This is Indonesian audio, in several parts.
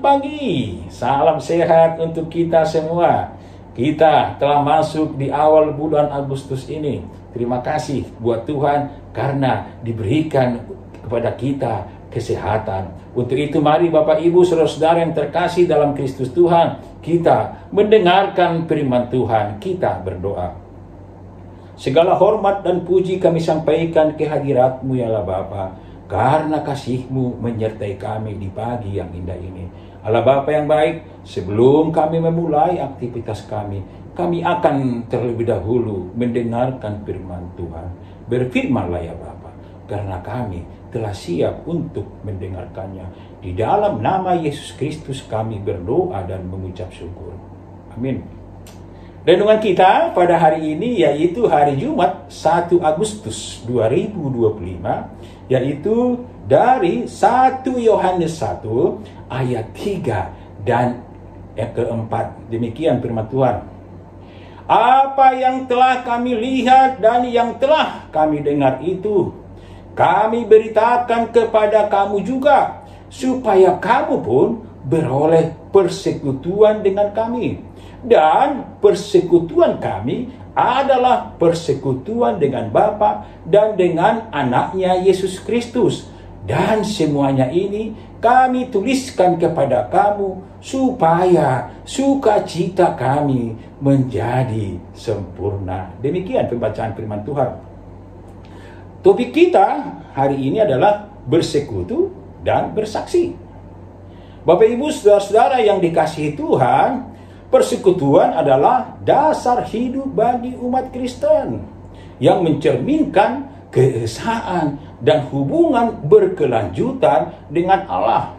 pagi, salam sehat untuk kita semua. Kita telah masuk di awal bulan Agustus ini. Terima kasih buat Tuhan karena diberikan kepada kita kesehatan. Untuk itu mari Bapak Ibu Saudara-saudara yang terkasih dalam Kristus Tuhan, kita mendengarkan firman Tuhan, kita berdoa. Segala hormat dan puji kami sampaikan ke hadirat-Mu ya Allah Bapa, karena kasih-Mu menyertai kami di pagi yang indah ini. Allah Bapa yang baik, sebelum kami memulai aktivitas kami akan terlebih dahulu mendengarkan firman Tuhan. Berfirmanlah ya Bapa, karena kami telah siap untuk mendengarkannya. Di dalam nama Yesus Kristus kami berdoa dan mengucap syukur. Amin. Renungan kita pada hari ini yaitu hari Jumat 1 Agustus 2025, yaitu dari 1 Yohanes 1 ayat 3 dan yang keempat. Demikian firman Tuhan. Apa yang telah kami lihat dan yang telah kami dengar itu kami beritakan kepada kamu juga, supaya kamu pun beroleh persekutuan dengan kami. Dan persekutuan kami adalah persekutuan dengan Bapa dan dengan anaknya Yesus Kristus. Dan semuanya ini kami tuliskan kepada kamu supaya sukacita kami menjadi sempurna. Demikian pembacaan firman Tuhan. Topik kita hari ini adalah bersekutu dan bersaksi. Bapak Ibu Saudara-saudara yang dikasihi Tuhan, persekutuan adalah dasar hidup bagi umat Kristen yang mencerminkan keesaan dan hubungan berkelanjutan dengan Allah.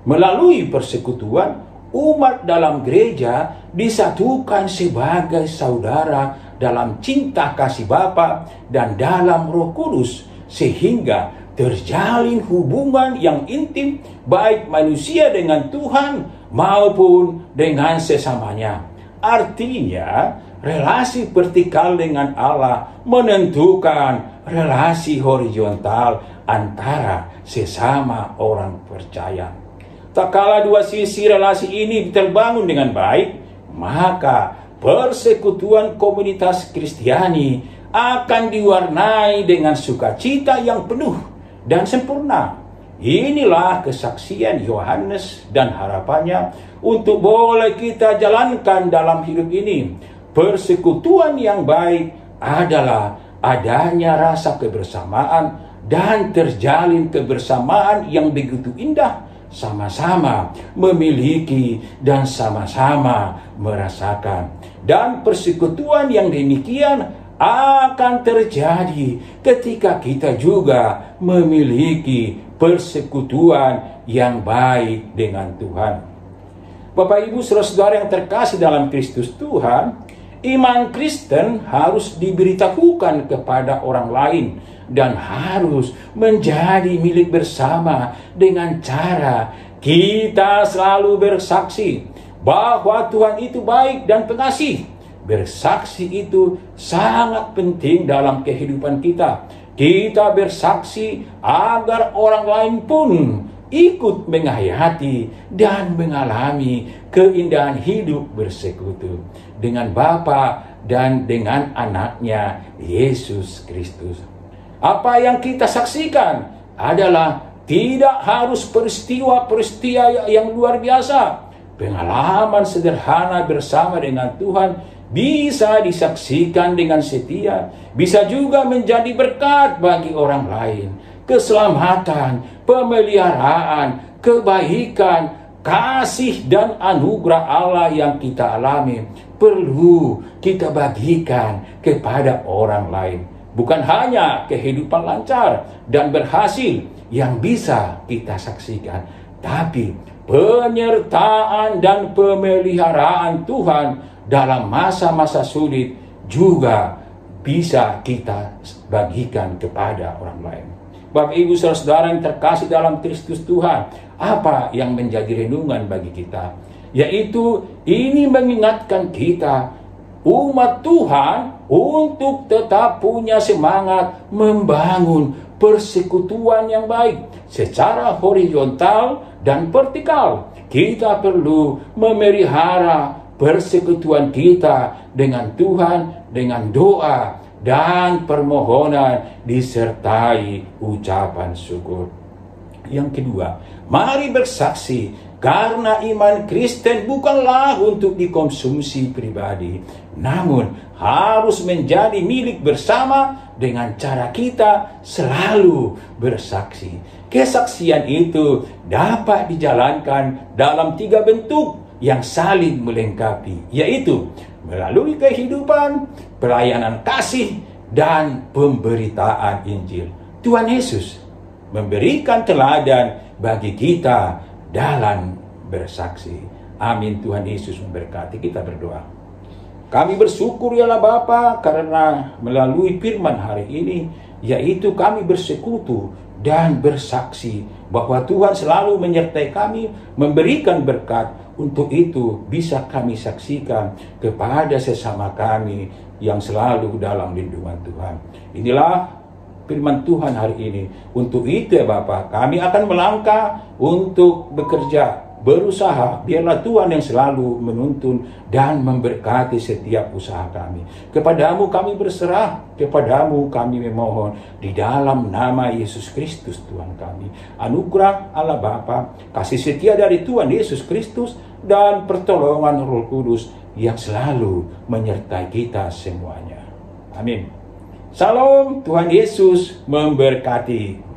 Melalui persekutuan, umat dalam gereja disatukan sebagai saudara dalam cinta kasih Bapa dan dalam Roh Kudus, sehingga terjalin hubungan yang intim baik manusia dengan Tuhan maupun dengan sesamanya. Artinya, relasi vertikal dengan Allah menentukan relasi horizontal antara sesama orang percaya. Tak kala dua sisi relasi ini terbangun dengan baik, maka persekutuan komunitas Kristiani akan diwarnai dengan sukacita yang penuh dan sempurna. Inilah kesaksian Yohanes dan harapannya untuk boleh kita jalankan dalam hidup ini. Persekutuan yang baik adalah adanya rasa kebersamaan dan terjalin kebersamaan yang begitu indah, sama-sama memiliki dan sama-sama merasakan. Dan persekutuan yang demikian akan terjadi ketika kita juga memiliki persekutuan yang baik dengan Tuhan. Bapak Ibu Saudara-saudara yang terkasih dalam Kristus Tuhan, iman Kristen harus diberitahukan kepada orang lain dan harus menjadi milik bersama dengan cara kita selalu bersaksi bahwa Tuhan itu baik dan pengasih. Bersaksi itu sangat penting dalam kehidupan kita. Kita bersaksi agar orang lain pun ikut menghayati dan mengalami keindahan hidup bersekutu dengan Bapa dan dengan anaknya Yesus Kristus. Apa yang kita saksikan adalah tidak harus peristiwa-peristiwa yang luar biasa. Pengalaman sederhana bersama dengan Tuhan bisa disaksikan dengan setia, bisa juga menjadi berkat bagi orang lain. Keselamatan, pemeliharaan, kebaikan, kasih dan anugerah Allah yang kita alami perlu kita bagikan kepada orang lain. Bukan hanya kehidupan lancar dan berhasil yang bisa kita saksikan, tapi penyertaan dan pemeliharaan Tuhan dalam masa-masa sulit juga bisa kita bagikan kepada orang lain. Bapak Ibu Saudara-saudara yang terkasih dalam Kristus Tuhan, apa yang menjadi renungan bagi kita? Yaitu ini mengingatkan kita umat Tuhan untuk tetap punya semangat membangun persekutuan yang baik secara horizontal dan vertikal. kita perlu memelihara persekutuan kita dengan Tuhan dengan doa dan permohonan disertai ucapan syukur. Yang kedua, mari bersaksi karena iman Kristen bukanlah untuk dikonsumsi pribadi, namun harus menjadi milik bersama dengan cara kita selalu bersaksi. Kesaksian itu dapat dijalankan dalam 3 bentuk yang saling melengkapi, yaitu melalui kehidupan, pelayanan kasih, dan pemberitaan Injil. Tuhan Yesus memberikan teladan bagi kita dalam bersaksi. Amin. Tuhan Yesus memberkati. Kita berdoa. Kami bersyukur ya Bapa karena melalui firman hari ini, yaitu kami bersekutu dan bersaksi bahwa Tuhan selalu menyertai kami, memberikan berkat. Untuk itu bisa kami saksikan kepada sesama kami yang selalu dalam lindungan Tuhan. Inilah firman Tuhan hari ini. Untuk itu ya Bapak, kami akan melangkah untuk bekerja, berusaha. Biarlah Tuhan yang selalu menuntun dan memberkati setiap usaha kami. Kepadamu kami berserah, kepadamu kami memohon di dalam nama Yesus Kristus Tuhan kami. Anugerah Allah Bapa, kasih setia dari Tuhan Yesus Kristus, dan pertolongan Roh Kudus yang selalu menyertai kita semuanya. Amin. Salam, Tuhan Yesus memberkati.